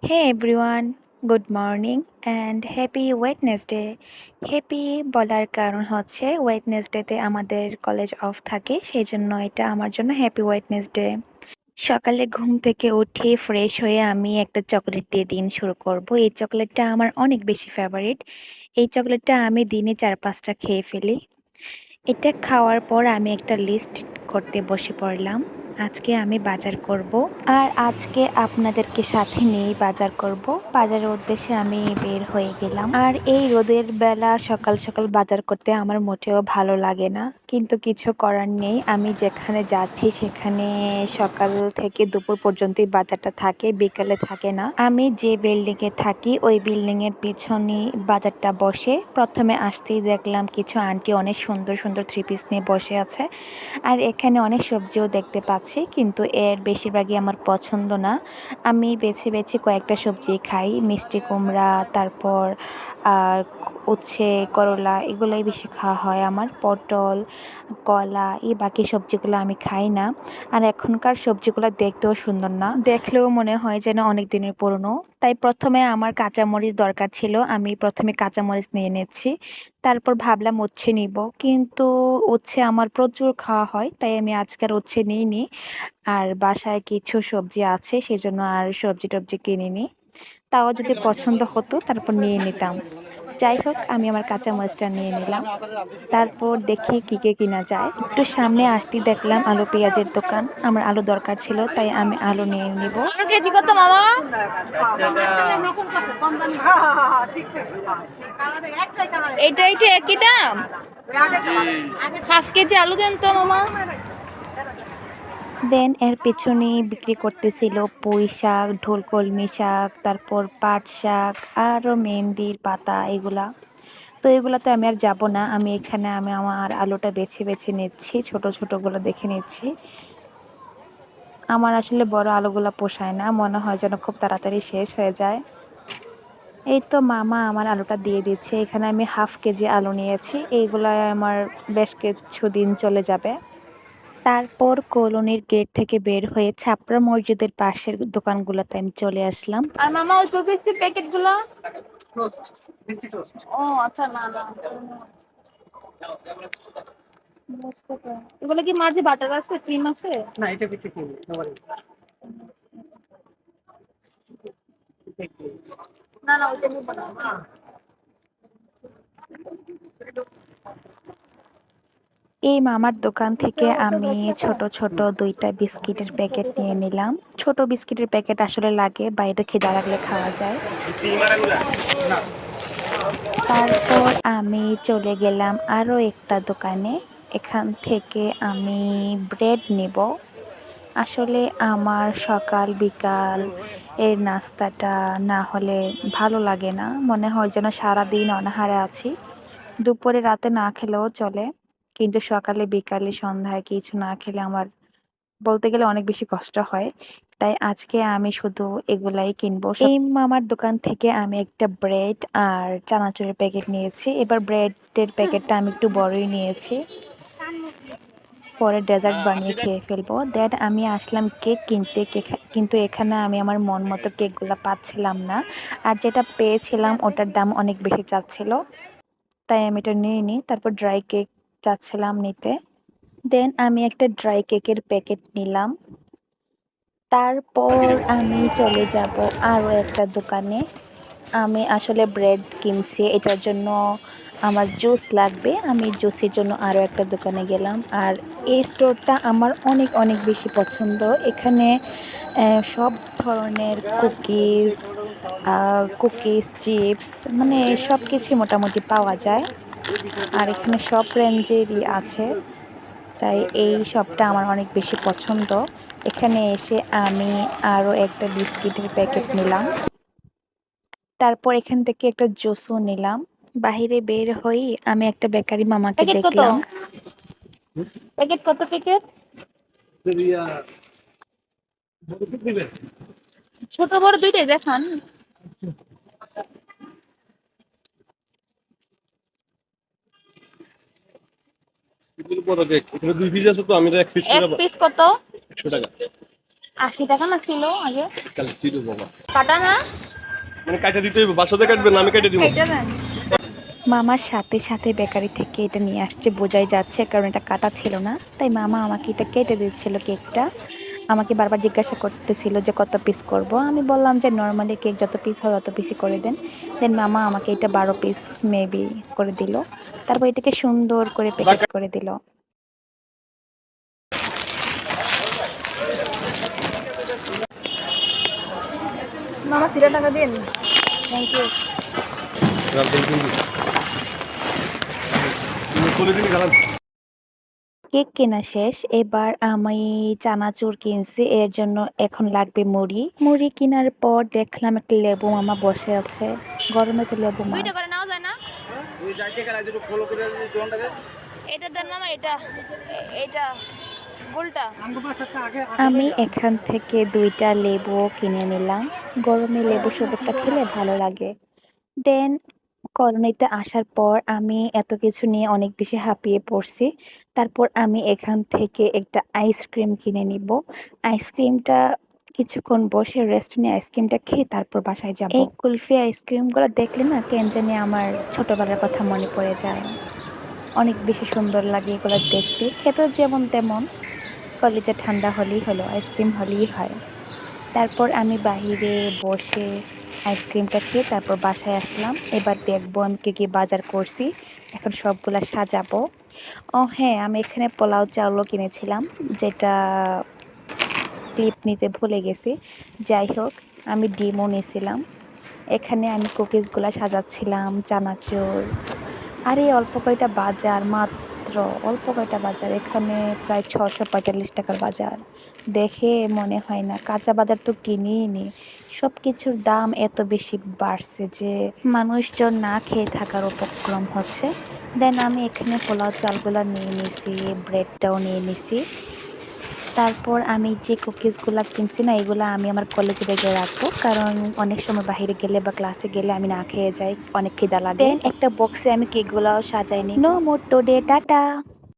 Hey everyone, good morning and happy Wednesday. Happy বলার কারণ হচ্ছে ওয়েডনেসডেতে আমাদের কলেজ অফ থাকে, সেই জন্য এটা আমার জন্য হ্যাপি ওয়েডনেসডে। সকালে ঘুম থেকে উঠে ফ্রেশ হয়ে আমি একটা চকলেট দিয়ে দিন শুরু করব। এই চকলেটটা আমার অনেক বেশি ফেভারিট। এই চকলেটটা আমি দিনে 4-5টা খেয়ে ফেলি। এটা খাওয়ার পর আমি একটা লিস্ট করতে বসে পড়লাম। আজকে আমি বাজার করব, আর আজকে আপনাদেরকে সাথে নিয়েই বাজার করব। বাজারের উদ্দেশ্যে আমি বের হয়ে গেলাম। আর এই রোদের বেলা সকাল সকাল বাজার করতে আমার মোটেও ভালো লাগে না, কিন্তু কিছু করার নেই। আমি যেখানে যাচ্ছি সেখানে সকাল থেকে দুপুর পর্যন্তই বাজারটা থাকে, বিকালে থাকে না। আমি যে বিল্ডিংয়ে থাকি ওই বিল্ডিংয়ের পিছনে বাজারটা বসে। প্রথমে আসতেই দেখলাম কিছু আন্টি অনেক সুন্দর সুন্দর থ্রি পিস নিয়ে বসে আছে। আর এখানে অনেক সবজিও দেখতে পাচ্ছি, কিন্তু এর বেশিরভাগই আমার পছন্দ না। আমি বেছে বেছে কয়েকটা সবজি খাই, মিষ্টি কুমড়া, তারপর উচ্ছে, করলা, এগুলোই বেশি খাওয়া হয় আমার। পটল, কলা, এই বাকি সবজিগুলো আমি খাই না। আর এখনকার সবজিগুলো দেখতেও সুন্দর না, দেখলেও মনে হয় যেন অনেক দিনের পুরনো। তাই প্রথমে আমার কাঁচামরিচ দরকার ছিল, আমি প্রথমে কাঁচামরিচ নিয়ে নিচ্ছি। তারপর ভাবলাম উচ্ছে নিব, কিন্তু উচ্ছে আমার প্রচুর খাওয়া হয়, তাই আমি আজকের উচ্ছে নিইনি। আর বাসায় কিছু সবজি আছে, সেজন্য আর সবজি টবজি কিনিনি। তাও যদি পছন্দ হতো তারপর নিয়ে নিতাম। যাই হোক, আমি আমার কাঁচামরিচটা নিয়ে নিলাম। তারপর দেখি কী কে কিনা যায়। একটু সামনে আসতেই দেখলাম আলু পেঁয়াজের দোকান। আমার আলু দরকার ছিল, তাই আমি আলু নিয়ে নিব। আলু কেজি কত মামা? এইটা এইটা একই দাম। হাফ কেজি আলু দেন তো মামা। দেন এর পেছনে বিক্রি করতেছিল পুঁই শাক, ঢোল কলমি শাক, তারপর পাট শাক, আরও মেহেন্দির পাতা, এগুলা। তো এগুলোতে আমি আর যাব না। আমি আমার আলুটা বেছে বেছে নিচ্ছি, ছোট ছোটগুলো দেখে নিচ্ছি। আমার আসলে বড় আলুগুলো পোষায় না, মনে হয় যেন খুব তাড়াতাড়ি শেষ হয়ে যায়। এই তো মামা আমার আলুটা দিয়ে দিচ্ছে। এখানে আমি হাফ কেজি আলু নিয়েছি, এইগুলো আমার বেশ কিছুদিন চলে যাবে। তারপর কলোনির গেট থেকে বের হয়ে ছাপড়া মসজিদের পাশের দোকানগুলোতে আমি চলে আসলাম। আর মামা ওই কুকিজের প্যাকেট গুলো? ও আচ্ছা, না না বুঝতে পারি। এগুলো কি মাঝে বাটার আছে, ক্রিম আছে? না, এটা বিক্রি করি না না, ওইটা নিব না। এই মামার দোকান থেকে আমি ছোট ছোট 2টা বিস্কিটের প্যাকেট নিয়ে নিলাম। ছোট বিস্কিটের প্যাকেট আসলে লাগে, বাইরে খিদা লাগলে খাওয়া যায়। তারপর আমি চলে গেলাম আরও একটা দোকানে। এখান থেকে আমি ব্রেড নেব। আসলে আমার সকাল বিকাল এর নাস্তাটা না হলে ভালো লাগে না, মনে হয় যেন সারাদিন অনাহারে আছি। দুপুরে রাতে না খেলেও চলে, কিন্তু সকালে বিকালে সন্ধ্যায় কিছু না খেলে আমার বলতে গেলে অনেক বেশি কষ্ট হয়। তাই আজকে আমি শুধু এগুলাই কিনবো। এই মামার দোকান থেকে আমি একটা ব্রেড আর চানাচুরের প্যাকেট নিয়েছি। এবার ব্রেডের প্যাকেটটা আমি একটু বড়ই নিয়েছি, পরে ডেজার্ট বানিয়ে খেয়ে ফেলবো। দেন আমি আসলাম কেক কিনতে। কিন্তু এখানে আমি আমার মন মতো কেকগুলো পাচ্ছিলাম না, আর যেটা পেয়েছিলাম ওটার দাম অনেক বেশি চাচ্ছিল, তাই আমি এটা নিয়ে নিই। তারপর ড্রাই কেক চাচ্ছিলাম নিতে। দেন আমি একটা ড্রাই কেকের প্যাকেট নিলাম। তারপর আমি চলে যাব আরও একটা দোকানে। আমি আসলে ব্রেড কিনছি, এটার জন্য আমার জুস লাগবে। আমি জুসের জন্য আরও একটা দোকানে গেলাম। আর এই স্টোরটা আমার অনেক অনেক বেশি পছন্দ। এখানে সব ধরনের কুকিজ, চিপস, মানে সব কিছুই মোটামুটি পাওয়া যায়। আর এখানে সব রেঞ্জেরই আছে, তাই এই শপটা আমার অনেক বেশি পছন্দ। এখানে এসে আমি আরও একটা বিস্কিটের প্যাকেট নিলাম। তারপর এখান থেকে একটা জুসও নিলাম। বাহিরে বের হই আমি একটা বেকারি মামাকে প্যাকেট কত? দেখলাম। প্যাকেট কত প্যাকেট? ছোট বড় দুইটাই দেখান। এগুলো বড় দেখ, এখানে 2 পিস আছে তো আমি এক পিস এক করে পিস কত? 100 টাকা। 80 টাকা না ছিল আগে? কাল ছিল বাবা, কাটা না? মানে কাটা দিতে হইব, বাসাতে কাটবেন না আমি কেটে দিব। কেটে দেন। মামার সাথে সাথে বেকারি থেকে এটা নিয়ে আসছে, বোঝাই যাচ্ছে কারণ এটা কাটা ছিল না। তাই মামা আমাকে এটা কেটে দিচ্ছিল কেকটা। আমাকে বারবার জিজ্ঞাসা করতেছিল যে কত পিস করব। আমি বললাম যে নর্মালি কেক যত পিস হয় অত পিসই করে দেন। দেন মামা আমাকে এটা 12 পিস মেবি করে দিল। তারপর এটাকে সুন্দর করে প্যাকেট করে দিল। মামা সিরা টাকা দিন। Thank you. বলে দিন খারাপ। কেক কেনা শেষ, এবার আমি চানাচুর কিনছি, এর জন্য এখন লাগবে মুড়ি। মুড়ি কেনার পর দেখলাম একটা লেবু মামা বসে আছে। গরমে তো লেবু 2 মাছ। টাকা করে নেওয়া যায় না? এটা দেন মামা, এটা গোলটা। আমি এখান থেকে 2টা লেবু কিনে নিলাম। গরমে লেবু শরবতটা খেলে ভালো লাগে। দেন কলোনিতে আসার পর আমি এত কিছু নিয়ে অনেক বেশি হাঁপিয়ে পড়ছি। তারপর আমি এখান থেকে একটা আইসক্রিম কিনে নিব। আইসক্রিমটা কিছুক্ষণ বসে রেস্ট নিয়ে আইসক্রিমটা খেয়ে তারপর বাসায় যাব। এই কুলফি আইসক্রিমগুলো দেখলে না কেন জানি আমার ছোটবেলার কথা মনে পড়ে যায়। অনেক বেশি সুন্দর লাগে এগুলো দেখতে, খেতেও যেমন তেমন। কলিজা ঠান্ডা হলেই হলো, আইসক্রিম হলেই হয়। তারপর আমি বাইরে বসে আইসক্রিমটা খেয়ে তারপর বাসায় আসলাম। এবার দেখবো আমি কী কী বাজার করছি, এখন সবগুলা সাজাবো। ও হ্যাঁ, আমি এখানে পোলাও চাউলও কিনেছিলাম, যেটা ক্লিপ নিতে ভুলে গেছি। যাই হোক, আমি ডিমও নিয়েছিলাম। এখানে আমি কুকিজগুলো সাজাচ্ছিলাম, চানাচুর। আর এই অল্প কয়টা বাজার, মাত্র অল্প কয়টা বাজার, এখানে প্রায় 645 টাকার বাজার। দেখে মনে হয় না, কাঁচা বাজার তো কিনিই নি। সব কিছুর দাম এত বেশি বাড়ছে যে মানুষজন না খেয়ে থাকার উপক্রম হচ্ছে। দেন আমি এখানে পোলাও চালগুলো নিয়ে নিছি, ব্রেডটাও নিয়ে নিছি। তারপর আমি যে কুকিজগুলো কিনছি না, এগুলো আমি আমার কলেজ ব্যাগে রাখবো, কারণ অনেক সময় বাইরে গেলে বা ক্লাসে গেলে আমি না খেয়ে যাই, অনেক খিদা লাগে। একটা বক্সে আমি কেকগুলোও সাজাই নিই। No more today, tata.